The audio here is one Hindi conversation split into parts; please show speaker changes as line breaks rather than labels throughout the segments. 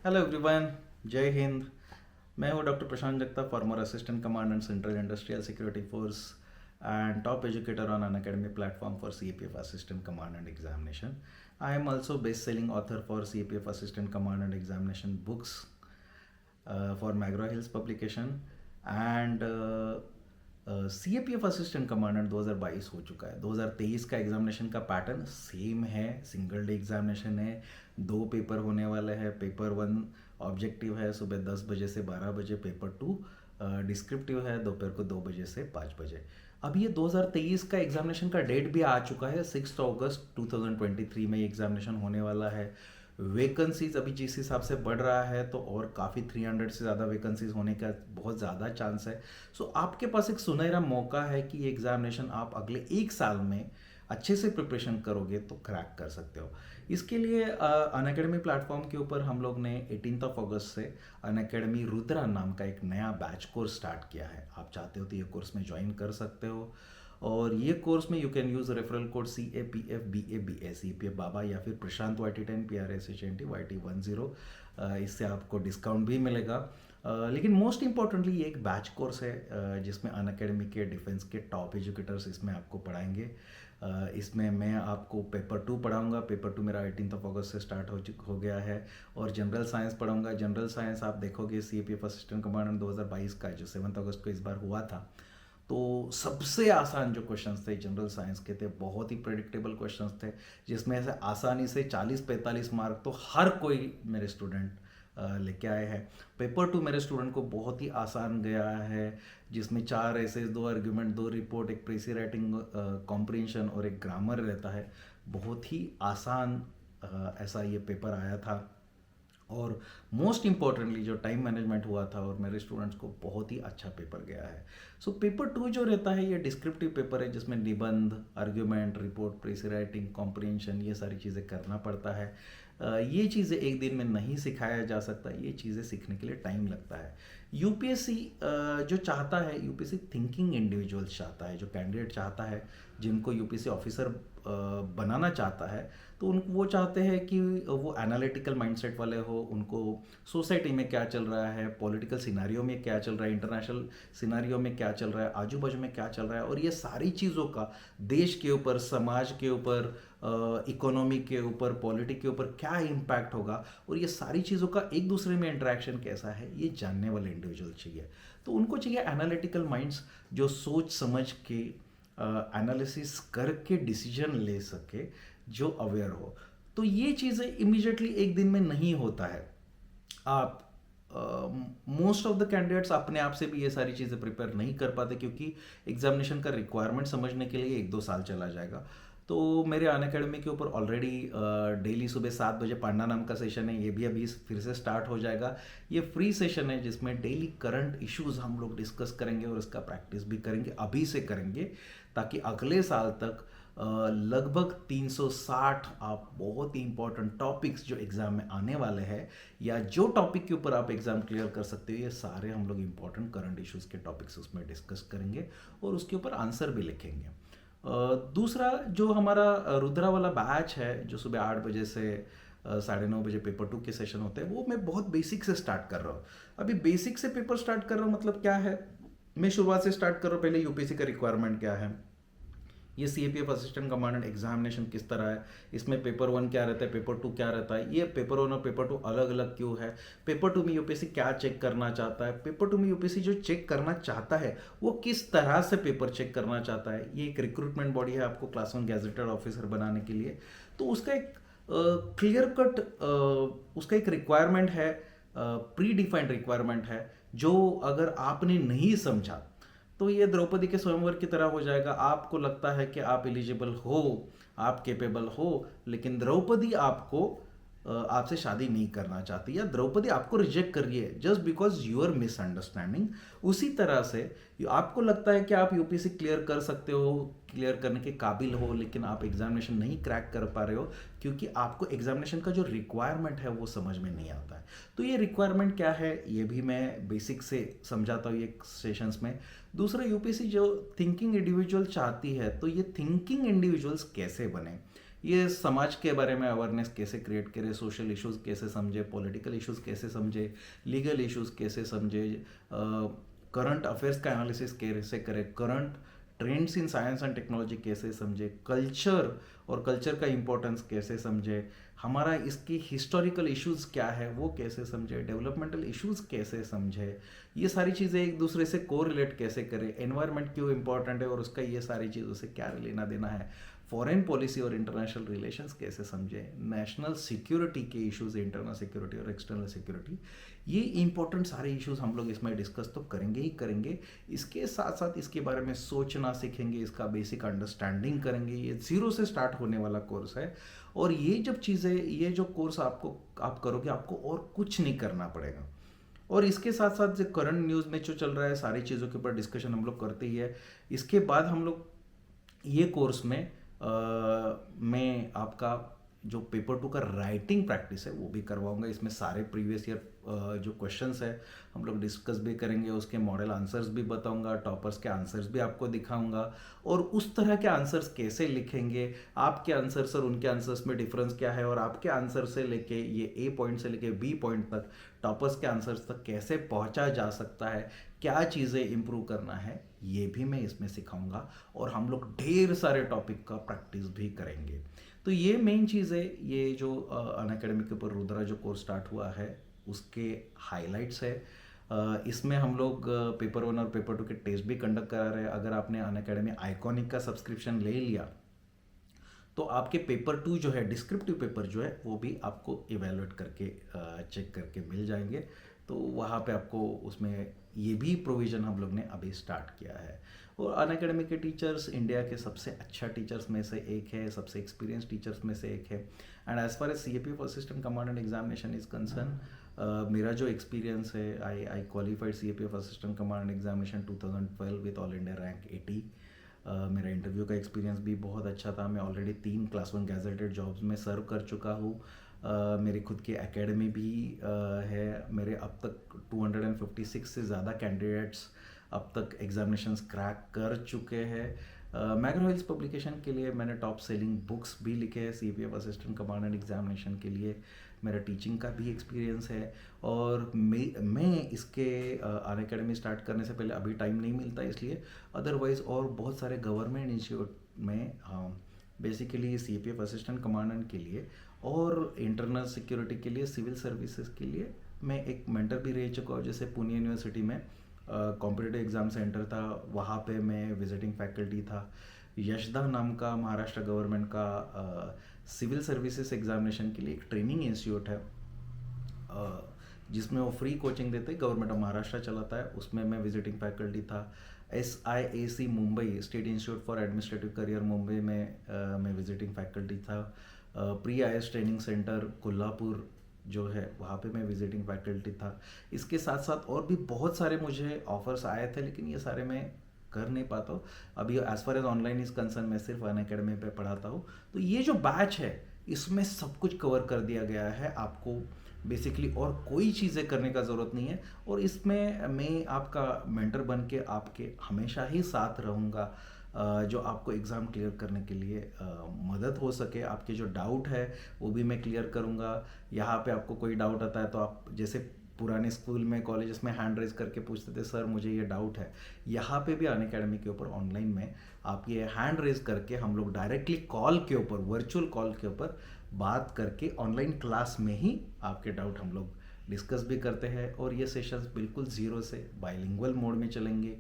Hello everyone. जय हिंद। मैं हूं doctor Prashant Jagtap, former assistant commandant Central Industrial Security Force and top educator on अन academy platform for CAPF Assistant Command and Examination. I am also best-selling author for CAPF Assistant Command and Examination books for McGraw Hill's publication and C A P F assistant commandant 2022 हो चुका है। 2023 का एग्जामिनेशन का पैटर्न सेम है, सिंगल डे एग्जामिनेशन है, 2 पेपर होने वाले हैं। पेपर 1 ऑब्जेक्टिव है सुबह 10 बजे से 12 बजे, पेपर 2 डिस्क्रिप्टिव है दोपहर को 2 बजे से 5 बजे। अब ये 2023 का एग्जामिनेशन का डेट भी आ चुका है, 6 अगस्त 2023 में ये एग्जामिनेशन होने वाला है। वैकेंसीज अभी जिस हिसाब से बढ़ रहा है तो और काफ़ी 300 से ज़्यादा वैकेंसीज होने का बहुत ज़्यादा चांस है। सो आपके पास एक सुनहरा मौका है कि ये एग्जामिनेशन आप अगले 1 साल में अच्छे से प्रिपरेशन करोगे तो क्रैक कर सकते हो। इसके लिए अनअकैडमी प्लेटफॉर्म के ऊपर हम लोग ने 18 अगस्त से अनअकैडमी रुद्रा नाम का एक नया बैच कोर्स स्टार्ट किया है। आप चाहते हो तो ये कोर्स में ज्वाइन कर सकते हो और ये कोर्स में you can use referral code CAPFBABS, CAPF बाबा या फिर प्रशांत YT10 PRSHNT YT10। इससे आपको डिस्काउंट भी मिलेगा। लेकिन मोस्ट इम्पॉर्टेंटली ये एक बैच कोर्स है जिसमें अनअकैडमी के डिफेंस के टॉप एजुकेटर्स इसमें आपको पढ़ाएंगे। इसमें मैं आपको पेपर 2 पढ़ाऊंगा। पेपर 2 मेरा 18 अगस्त से स्टार्ट हो गया है और जनरल साइंस पढ़ाऊंगा। जनरल साइंस आप देखोगे CAPF असिस्टेंट कमांडेंट 2022 का जो 7 अगस्त को इस बार हुआ था, तो सबसे आसान जो क्वेश्चंस थे जनरल साइंस के थे, बहुत ही प्रेडिक्टेबल क्वेश्चंस थे जिसमें से आसानी से 40-45 मार्क तो हर कोई मेरे स्टूडेंट लेके आए हैं। पेपर 2 मेरे स्टूडेंट को बहुत ही आसान गया है जिसमें 4 एसेज, 2 आर्ग्यूमेंट, 2 रिपोर्ट, एक प्रेसी राइटिंग कॉम्प्रिहेंशन और एक ग्रामर रहता है। बहुत ही आसान ऐसा ये पेपर आया था और मोस्ट इम्पॉर्टेंटली जो टाइम मैनेजमेंट हुआ था और मेरे स्टूडेंट्स को बहुत ही अच्छा पेपर गया है। सो पेपर 2 जो रहता है ये डिस्क्रिप्टिव पेपर है जिसमें निबंध, आर्ग्यूमेंट, रिपोर्ट, प्रेसी राइटिंग, कॉम्प्रिहेंशन, ये सारी चीज़ें करना पड़ता है। ये चीज़ें एक दिन में नहीं सिखाया जा सकता, ये चीज़ें सीखने के लिए टाइम लगता है। यूपीएससी जो चाहता है, यूपीएससी थिंकिंग इंडिविजुअल्स चाहता है, जो कैंडिडेट चाहता है जिनको यूपीएससी ऑफिसर बनाना चाहता है, तो उनको वो चाहते हैं कि वो एनालिटिकल माइंडसेट वाले हो, उनको सोसाइटी में क्या चल रहा है, पॉलिटिकल सिनारियो में क्या चल रहा है, इंटरनेशनल सिनारियो में क्या चल रहा है, आजू बाजू में क्या चल रहा है, और ये सारी चीज़ों का देश के ऊपर, समाज के ऊपर, इकोनॉमी के ऊपर, पॉलिटिक के ऊपर क्या इम्पैक्ट होगा और ये सारी चीज़ों का एक दूसरे में इंटरेक्शन कैसा है, ये जानने वाले इंडिविजुअल चाहिए। तो उनको चाहिए एनालिटिकल माइंड्स जो सोच समझ के एनालिसिस करके डिसीजन ले सके, जो अवेयर हो। तो ये चीज़ें इमीडिएटली एक दिन में नहीं होता है। आप मोस्ट ऑफ द कैंडिडेट्स अपने आप से भी ये सारी चीज़ें प्रिपेयर नहीं कर पाते क्योंकि एग्जामिनेशन का रिक्वायरमेंट समझने के लिए 1-2 साल चला जाएगा। तो मेरे अनअकैडमी के ऊपर ऑलरेडी डेली सुबह 7 बजे पांडा नाम का सेशन है, ये भी अभी फिर से स्टार्ट हो जाएगा। ये फ्री सेशन है जिसमें डेली करंट इश्यूज हम लोग डिस्कस करेंगे और इसका प्रैक्टिस भी करेंगे, अभी से करेंगे, ताकि अगले साल तक लगभग 360 आप बहुत ही इंपॉर्टेंट टॉपिक्स जो एग्ज़ाम में आने वाले हैं या जो टॉपिक के ऊपर आप एग्ज़ाम क्लियर कर सकते हो, ये सारे हम लोग इंपॉर्टेंट करंट इश्यूज़ के टॉपिक्स उसमें डिस्कस करेंगे और उसके ऊपर आंसर भी लिखेंगे। दूसरा जो हमारा रुद्रा वाला बैच है जो सुबह 8 बजे से 9:30 बजे पेपर 2 के सेशन होते हैं, वो मैं बहुत बेसिक से स्टार्ट कर रहा हूँ। अभी बेसिक से पेपर स्टार्ट कर रहा हूँ मतलब क्या है, मैं शुरुआत से स्टार्ट कर रहा हूँ। पहले यूपीएससी का रिक्वायरमेंट क्या है, ये CAPF असिस्टेंट कमांडेंट एग्जामिनेशन किस तरह है, इसमें पेपर 1 क्या रहता है, पेपर 2 क्या रहता है, ये पेपर 1 और पेपर 2 अलग अलग क्यों है, पेपर 2 में यूपीएससी क्या चेक करना चाहता है, पेपर 2 में यूपीएससी जो चेक करना चाहता है वो किस तरह से पेपर चेक करना चाहता है। ये एक रिक्रूटमेंट बॉडी है आपको क्लास 1 गैजेटेड ऑफिसर बनाने के लिए, तो उसका एक क्लियर कट उसका एक रिक्वायरमेंट है, प्री डिफाइंड रिक्वायरमेंट है, जो अगर आपने नहीं समझा तो ये द्रौपदी के स्वयंवर की तरह हो जाएगा। आपको लगता है कि आप एलिजिबल हो, आप कैपेबल हो, लेकिन द्रौपदी आपको आपसे शादी नहीं करना चाहती या द्रौपदी आपको रिजेक्ट कर रही है जस्ट बिकॉज यूर मिसअंडरस्टैंडिंग। उसी तरह से आपको लगता है कि आप यूपीएससी क्लियर कर सकते हो, क्लियर करने के काबिल हो, लेकिन आप एग्जामिनेशन नहीं क्रैक कर पा रहे हो क्योंकि आपको एग्जामिनेशन का जो रिक्वायरमेंट है वो समझ में नहीं आता है। तो ये रिक्वायरमेंट क्या है ये भी मैं बेसिक से समझाता हूँ ये सेशंस में। दूसरा, यूपीएससी जो थिंकिंग इंडिविजुअल चाहती है, तो ये थिंकिंग इंडिविजुअल्स कैसे बने, ये समाज के बारे में अवेयरनेस कैसे क्रिएट करे, सोशल इश्यूज कैसे समझे, पॉलिटिकल इश्यूज कैसे समझे, लीगल इश्यूज कैसे समझे, करंट अफेयर्स का एनालिसिस कैसे करे, current trends in science and technology कैसे समझे, कल्चर और कल्चर का इंपॉर्टेंस कैसे समझे, हमारा इसकी हिस्टोरिकल इश्यूज क्या है वो कैसे समझे, डेवलपमेंटल इश्यूज कैसे समझे, ये सारी चीज़ें एक दूसरे से कोरिलेट कैसे करें, एनवायरनमेंट क्यों इंपॉर्टेंट है और उसका ये सारी चीज़ों से क्या लेना देना है, फॉरेन पॉलिसी और इंटरनेशनल रिलेशंस कैसे समझे, नेशनल सिक्योरिटी के इश्यूज, इंटरनल सिक्योरिटी और एक्सटर्नल सिक्योरिटी, ये इंपॉर्टेंट सारे इश्यूज हम लोग इसमें डिस्कस तो करेंगे ही करेंगे। इसके साथ साथ इसके बारे में सोचना सीखेंगे, इसका बेसिक अंडरस्टैंडिंग करेंगे। ये जीरो से स्टार्ट होने वाला कोर्स है और ये जब चीज़ें, ये जो कोर्स आप करोगे, आपको और कुछ नहीं करना पड़ेगा। और इसके साथ साथ जो करंट न्यूज़ में जो चल रहा है सारी चीज़ों के ऊपर डिस्कशन हम लोग करते ही है। इसके बाद हम लोग ये कोर्स में मैं आपका जो पेपर 2 का राइटिंग प्रैक्टिस है वो भी करवाऊंगा। इसमें सारे प्रीवियस ईयर जो क्वेश्चंस है हम लोग डिस्कस भी करेंगे, उसके मॉडल आंसर्स भी बताऊंगा, टॉपर्स के आंसर्स भी आपको दिखाऊंगा और उस तरह के आंसर्स कैसे लिखेंगे, आपके आंसर्स और उनके आंसर्स में डिफरेंस क्या है और आपके आंसर से लेके ये ए पॉइंट से लेके बी पॉइंट तक टॉपर्स के आंसर्स तक कैसे पहुंचा जा सकता है, क्या चीज़ें इंप्रूव करना है, ये भी मैं इसमें सिखाऊंगा और हम लोग ढेर सारे टॉपिक का प्रैक्टिस भी करेंगे। तो ये मेन चीज़ है, ये जो अनअकैडमी के ऊपर रुद्रा जो कोर्स स्टार्ट हुआ है उसके हाइलाइट्स है। इसमें हम लोग पेपर 1 और पेपर 2 के टेस्ट भी कंडक्ट करा रहे हैं। अगर आपने अनअकैडमी आइकॉनिक का सब्सक्रिप्शन ले लिया तो आपके पेपर 2 जो है, डिस्क्रिप्टिव पेपर जो है, वो भी आपको इवेलुएट करके चेक करके मिल जाएंगे। तो वहाँ पे आपको उसमें ये भी प्रोविज़न हम लोग ने अभी स्टार्ट किया है। और अनअकैडमी के टीचर्स इंडिया के सबसे अच्छा टीचर्स में से एक है, सबसे एक्सपीरियंस टीचर्स में से एक है। And as far as CAPF assistant commandant examination is concern, मेरा जो एक्सपीरियंस है, I qualified CAPF assistant commandant examination 2012 with all India rank 80। मेरा इंटरव्यू का एक्सपीरियंस भी बहुत अच्छा था। मैं ऑलरेडी 3 क्लास 1 गैजेटेड जॉब्स में सर्व कर चुका हूँ। मेरी खुद की एकेडमी भी है। मेरे अब तक 256 से ज़्यादा कैंडिडेट्स अब तक एग्जामिनेशंस क्रैक कर चुके हैं। मैग्रो हिल्स पब्लिकेशन के लिए मैंने टॉप सेलिंग बुक्स भी लिखे हैं CAPF असिस्टेंट कमांडेंट एग्जामिनेशन के लिए। मेरा टीचिंग का भी एक्सपीरियंस है और मैं इसके अनअकैडमी स्टार्ट करने से पहले अभी टाइम नहीं मिलता इसलिए, अदरवाइज़ और बहुत सारे गवर्नमेंट इंस्टीट्यूट में बेसिकली CAPF असिस्टेंट कमांडेंट के लिए और इंटरनल सिक्योरिटी के लिए, सिविल सर्विसेज के लिए मैं एक मेंटर भी रह चुका हूँ। जैसे पुणे यूनिवर्सिटी में कॉम्पिटिटिव एग्ज़ाम सेंटर था, वहाँ पे मैं विजिटिंग फैकल्टी था। यशदा नाम का महाराष्ट्र गवर्नमेंट का सिविल सर्विसेज एग्जामिनेशन के लिए एक ट्रेनिंग इंस्टीट्यूट है, जिसमें वो फ्री कोचिंग देते हैं, गवर्नमेंट ऑफ महाराष्ट्र चलाता है, उसमें मैं विजिटिंग फैकल्टी था। SIAC Mumbai, state institute for administrative career Mumbai में मैं विजिटिंग फैकल्टी था। Pre IAS training centre Kolhapur जो है, वहाँ पे मैं विजिटिंग फैकल्टी था। इसके साथ साथ और भी बहुत सारे मुझे ऑफर्स आए थे, लेकिन ये सारे मैं कर नहीं पाता हूँ अभी। As far as online is concern, मैं सिर्फ अनअकैडमी पे पढ़ाता हूँ। तो ये जो बैच है इसमें सब कुछ कवर कर दिया गया है, आपको बेसिकली और कोई चीज़ें करने का ज़रूरत नहीं है। और इसमें मैं आपका मेंटर बन के आपके हमेशा ही साथ रहूँगा, जो आपको एग्ज़ाम क्लियर करने के लिए मदद हो सके। आपके जो डाउट है वो भी मैं क्लियर करूँगा। यहाँ पे आपको कोई डाउट आता है तो आप जैसे पुराने स्कूल में, कॉलेजेस में हैंड रेज करके पूछते थे, सर मुझे ये डाउट है, यहाँ पे भी अनअकैडमी के ऊपर ऑनलाइन में आप ये हैंड रेज करके हम लोग डायरेक्टली कॉल के ऊपर, वर्चुअल कॉल के ऊपर बात करके ऑनलाइन क्लास में ही आपके डाउट हम लोग डिस्कस भी करते हैं। और ये सेशंस बिल्कुल ज़ीरो से बाइलिंगुअल मोड में चलेंगे।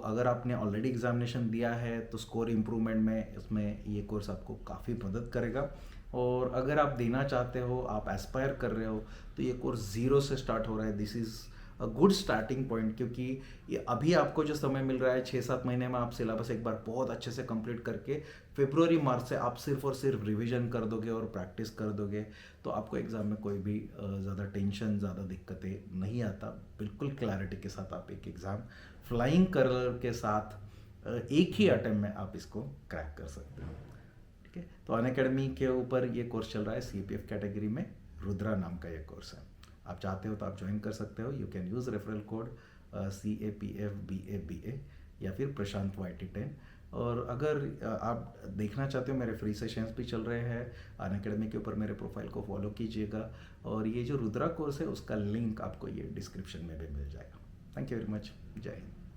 अगर आपने ऑलरेडी एग्जामिनेशन दिया है तो स्कोर इम्प्रूवमेंट में इसमें ये कोर्स आपको काफ़ी मदद करेगा। और अगर आप देना चाहते हो, आप एस्पायर कर रहे हो, तो ये कोर्स ज़ीरो से स्टार्ट हो रहा है। This is a good starting point, क्योंकि ये अभी आपको जो समय मिल रहा है 6-7 महीने में आप सिलेबस एक बार बहुत अच्छे से कंप्लीट करके फरवरी मार्च से आप सिर्फ और सिर्फ रिवीजन कर दोगे और प्रैक्टिस कर दोगे, तो आपको एग्ज़ाम में कोई भी ज़्यादा टेंशन, ज़्यादा दिक्कतें नहीं आता। बिल्कुल क्लैरिटी के साथ आप एक एग्ज़ाम फ्लाइंग कलर के साथ एक ही अटेम्प्ट में आप इसको क्रैक कर सकते हो। ठीक है, तो अनअकैडमी के ऊपर ये कोर्स चल रहा है, CAPF कैटेगरी में रुद्रा नाम का ये कोर्स है। आप चाहते हो तो आप ज्वाइन कर सकते हो। You can use referral code CAPF BA या फिर प्रशांत YT10 और अगर आप देखना चाहते हो, मेरे फ्री सेशंस भी चल रहे हैं अनअकैडमी के ऊपर, मेरे प्रोफाइल को फॉलो कीजिएगा। और ये जो रुद्रा कोर्स है उसका लिंक आपको ये डिस्क्रिप्शन में भी मिल जाएगा। Thank you very much. जय हिंद।